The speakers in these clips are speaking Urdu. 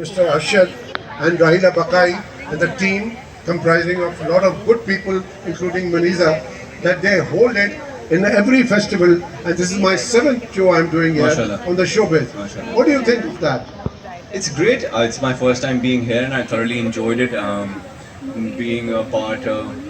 Mr. Arshad and Rahila Bakai and the team comprising of a lot of good people, including Maniza, that they hold it in every festival. And this is my 7th show I'm doing here Mashallah. on the showbiz. Mashallah. What do you think of that? It's great. It's my first time being here, and I thoroughly enjoyed it. Being a part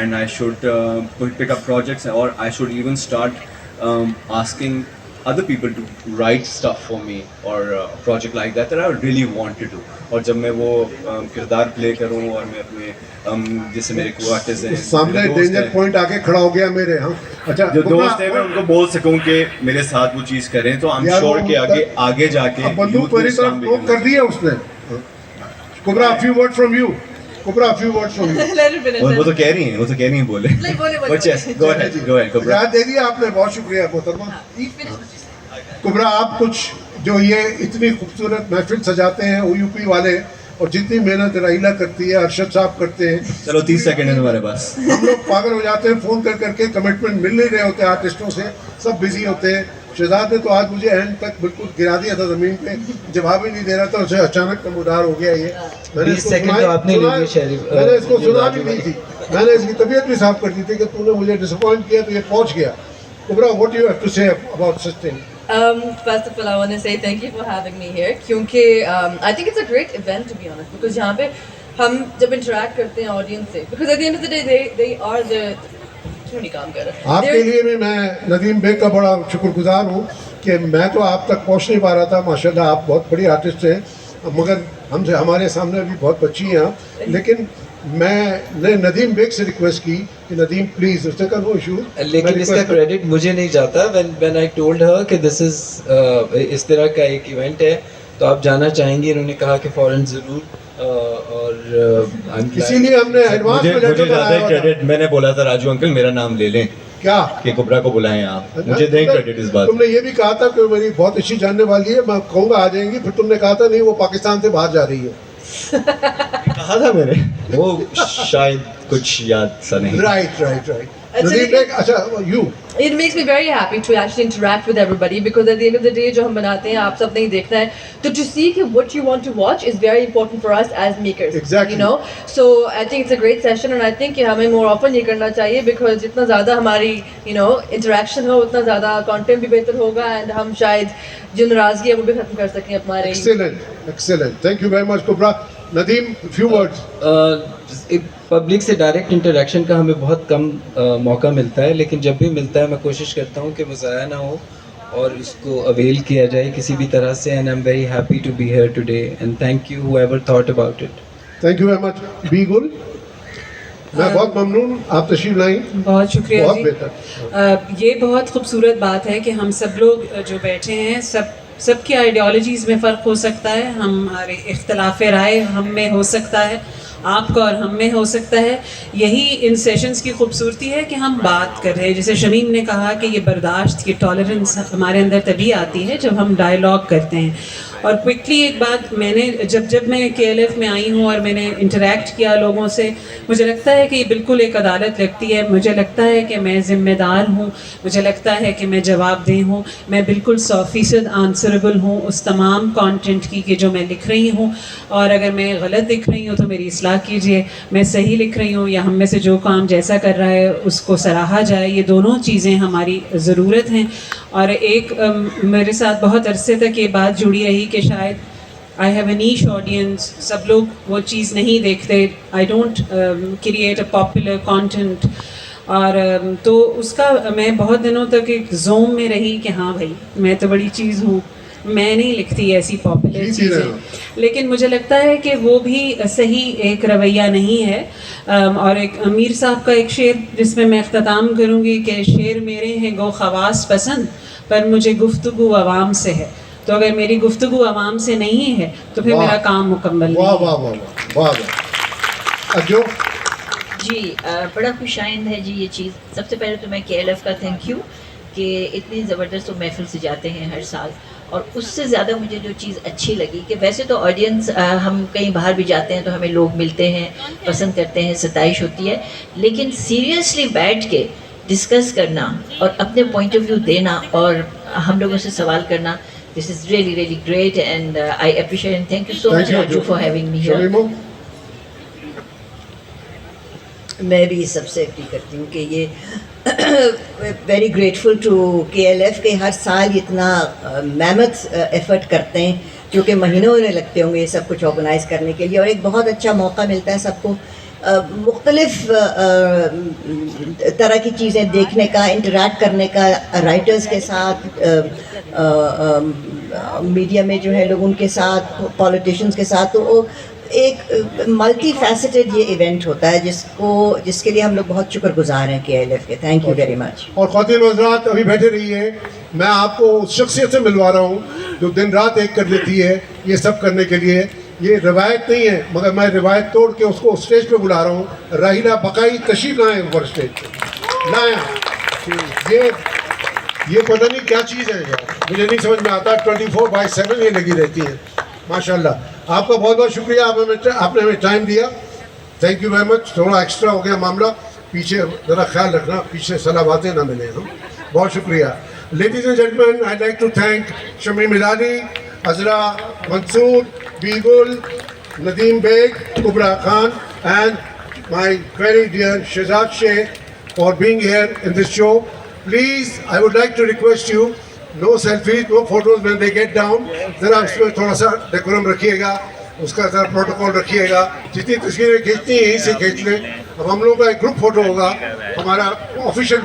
And I should pick up projects, or I should even start asking other people to write stuff for me, or a project like that I would really want to do. اور جب میں وہ کردار پلے کروں اور میں اپنے جیسے میرے کو آرٹسٹ ہیں سامنے ڈینجر پوائنٹ آ کے کھڑا ہو گیا میرے. ہاں اچھا, جو دوست ہیں میں ان کو بول سکوں کہ میرے ساتھ وہ چیز کریں, تو I'm sure کہ آگے جا کے بندوق میری طرف نوک کر دی ہے اس نے. کبرا a few words from you. کبرا a few words from you. وہ تو کہہ رہی ہیں بولے. Go ahead, کبرا. یاد دے دیا آپ نے, بہت شکریہ محترمہ. کبرا, آپ کچھ جو یہ اتنی خوبصورت محفل سجاتے ہیں او یو پی والے, اور جتنی محنت رحیلہ کرتی ہے, ارشد صاحب کرتے ہیں, چلو 30 سیکنڈ ہے ہمارے پاس. ہم لوگ پاگل ہو جاتے ہیں فون کر کے, کمٹمنٹ مل نہیں رہے ہوتے آرٹسٹوں سے, سب بزی ہوتے ہیں. شہزاد نے تو آج مجھے اینڈ تک بالکل گرا دیا تھا زمین پہ, جواب ہی نہیں دے رہا تھا. اسے اچانک نمودار ہو گیا یہ. میں نے اس کو سنا بھی نہیں تھی, میں نے اس کی طبیعت بھی صاف کر دی تھی کہ تو نے مجھے ڈسپوائنٹ کیا تو یہ پہنچ گیا. کبرا, what do you have to say about such things? First of all, I want to say thank you for having me here. کیونکہ I think it's a great event to be honest, because یہاں پہ ہم جب انٹریکٹ کرتے ہیں آڈینس سے, because at the end of the day they are the کیوں نہیں کام کر رہے. آپ کے لیے بھی میں ندیم بیگ کا بڑا شکر گزار ہوں کہ میں تو آپ تک پہنچ نہیں پا رہا تھا. ماشاءاللہ آپ بہت بڑی آرٹسٹ ہیں, مگر ہم سے ہمارے سامنے ابھی بہت بچی ہیں, لیکن میں نے ندیم بیگ سے ریکویسٹ کی کہ ندیم پلیز, اس نے کہا نو ایشو. لیکن اس کا کریڈٹ مجھے نہیں جاتا. when I told her کہ this is اس طرح کا ایک ایونٹ ہے تو آپ جانا چاہیں گے, انہوں نے کہا کہ فوراً ضرور. اور اسی لیے ہم نے ایڈوانس میں لیٹر بنایا کریڈٹ میں نے بولا تھا راجو انکل میرا نام لے لیں کیا کہ کبرا کو بلائیں, آپ مجھے دیں کریڈٹ اس بات. تم نے یہ بھی کہا تھا کہ میری بہت اچھی جاننے والی ہے, میں کہوں گا آ جائیں گی, پھر تم نے کہا تھا نہیں وہ پاکستان سے باہر جا رہی ہے. کہا تھا میں نے, وہ شاید کچھ یاد سا نہیں. رائٹ. ندیم بیگ, اچھا you. It makes me very happy to actually interact with everybody, because at the end of the day جو ہم بناتے ہیں آپ سب نہیں دیکھنا ہے, تو to see کہ what you want to watch is very important for us as makers. Exactly. You know, so I think it's a great session, and I think کہ ہمیں more often یہ کرنا چاہیے, because جتنا زیادہ ہماری interaction ہو اتنا زیادہ content بھی بہتر ہوگا, and ہم شاید جو ناراضگی ہے وہ بھی ختم کر سکیں ہمارے. Excellent. Thank you very much Kubra. Nadeem, few words. Public سے ڈائریکٹ انٹریکشن کا ہمیں بہت کم موقع ملتا ہے, لیکن جب بھی ملتا ہے میں کوشش کرتا ہوں کہ وہ ضائع نہ ہو اور اس کو اویل کیا جائے کسی بھی طرح سے. And I am very happy to be here today, and thank you whoever thought about it. Thank you very much. Bi Gul, میں بہت ممنون آپ تشریف لائیں. بہت شکریہ بہت جی. بہتر. یہ بہت خوبصورت بات ہے کہ ہم سب لوگ جو بیٹھے ہیں سب کی آئیڈیالوجیز میں فرق ہو سکتا ہے, ہمارے اختلاف رائے ہم میں ہو سکتا ہے, آپ کا اور ہم میں ہو سکتا ہے. یہی ان سیشنز کی خوبصورتی ہے کہ ہم بات کر رہے ہیں. جیسے شمیم نے کہا کہ یہ برداشت, یہ ٹالرنس ہمارے اندر تبھی آتی ہے جب ہم ڈائیلاگ کرتے ہیں. اور کوئکلی ایک بات, میں نے جب میں KLF میں آئی ہوں اور میں نے انٹریکٹ کیا لوگوں سے, مجھے لگتا ہے کہ یہ بالکل ایک عدالت لگتی ہے. مجھے لگتا ہے کہ میں ذمہ دار ہوں, مجھے لگتا ہے کہ میں جواب دہ ہوں, میں بالکل 100% آنسریبل ہوں اس تمام کانٹینٹ کی کہ جو میں لکھ رہی ہوں. اور اگر میں غلط لکھ رہی ہوں تو میری اصلاح کیجیے, میں صحیح لکھ رہی ہوں یا ہم میں سے جو کام جیسا کر رہا ہے اس کو سراہا جائے. یہ دونوں چیزیں ہماری ضرورت ہیں. اور ایک میرے ساتھ بہت عرصے تک یہ بات جڑی رہی کہ شاید آئی ہیو اے نیش آڈینس, سب لوگ وہ چیز نہیں دیکھتے. I don't create a popular content. اور تو اس کا میں بہت دنوں تک ایک زوم میں رہی کہ ہاں بھائی میں تو بڑی چیز ہوں, میں نہیں لکھتی ایسی پاپولر چیزیں. لیکن مجھے لگتا ہے کہ وہ بھی صحیح ایک رویہ نہیں ہے. اور ایک امیر صاحب کا ایک شعر جس میں اختتام کروں گی کہ شعر میرے ہیں گو خواص پسند, پر مجھے گفتگو عوام سے ہے. تو اگر میری گفتگو عوام سے نہیں ہے تو پھر میرا کام مکمل نہیں. واہ واہ واہ واہ. جو جی بڑا خوش آئند ہے جی یہ چیز. سب سے پہلے تو میں KLF کا تھینک یو کہ اتنی زبردست وہ محفل سجاتے ہیں ہر سال, اور اس سے زیادہ مجھے جو چیز اچھی لگی کہ ویسے تو آڈینس ہم کہیں باہر بھی جاتے ہیں تو ہمیں لوگ ملتے ہیں، پسند کرتے ہیں، ستائش ہوتی ہے، لیکن سیریسلی بیٹھ کے ڈسکس کرنا اور اپنے پوائنٹ آف ویو دینا اور ہم لوگوں سے سوال کرنا، this is really really great and I appreciate and thank you so much Raju for having me here. شمیمو میں بھی سب سے اپیل کرتی ہوں کہ یہ ویری گریٹفل ٹو KLF کہ ہر سال اتنا میمتھ ایفرٹ کرتے ہیں، جو کہ مہینوں میں لگتے ہوں گے یہ سب کچھ آرگنائز کرنے کے لیے، اور ایک بہت اچھا موقع ملتا ہے سب کو مختلف طرح کی چیزیں دیکھنے کا، انٹریکٹ کرنے کا رائٹرز کے ساتھ، میڈیا میں جو ہے لوگ ان کے ساتھ، پولیٹیشینز کے ساتھ. تو وہ ایک ملٹی فیسٹڈ یہ ایونٹ ہوتا ہے جس کے لیے ہم لوگ بہت شکر گزار ہیں KLF کے. تھینک یو ویری مچ. اور خواتین و حضرات ابھی بیٹھے رہیے، میں آپ کو اس شخصیت سے ملوا رہا ہوں جو دن رات ایک کر دیتی ہے یہ سب کرنے کے لیے. یہ روایت نہیں ہے مگر میں روایت توڑ کے اس کو اسٹیج پہ بلا رہا ہوں. راہیلہ بقائی تشریف لائیں اوپر اسٹیج پہ لائیں. یہ پتہ نہیں کیا چیز ہے یار، مجھے نہیں سمجھ میں آتا. 24/7 یہ لگی رہتی ہیں ماشاء اللہ. آپ کا بہت بہت شکریہ، آپ نے ہمیں ٹائم دیا. تھینک یو ویری مچ. تھوڑا ایکسٹرا ہو گیا معاملہ، پیچھے ذرا خیال رکھنا پیچھے صلواتیں نہ ملیں. بہت شکریہ. Ladies and gentleman, I like to thank Shamim Hilali, Azra Mansoor, Begal, Nadeem Baig, Kubra Khan and my very dear Shehzad Sheikh for being here in this show. Please, I would like to request you, no selfies, no photos when they get down. ذرا اس میں تھوڑا سا ڈیکورم رکھیے گا، اس کا ذرا پروٹوکول رکھیے گا. جتنی تصویریں کھینچنی ہیں یہیں سے کھینچ لیں. اب ہم لوگوں کا ایک گروپ فوٹو ہوگا، ہمارا آفیشیل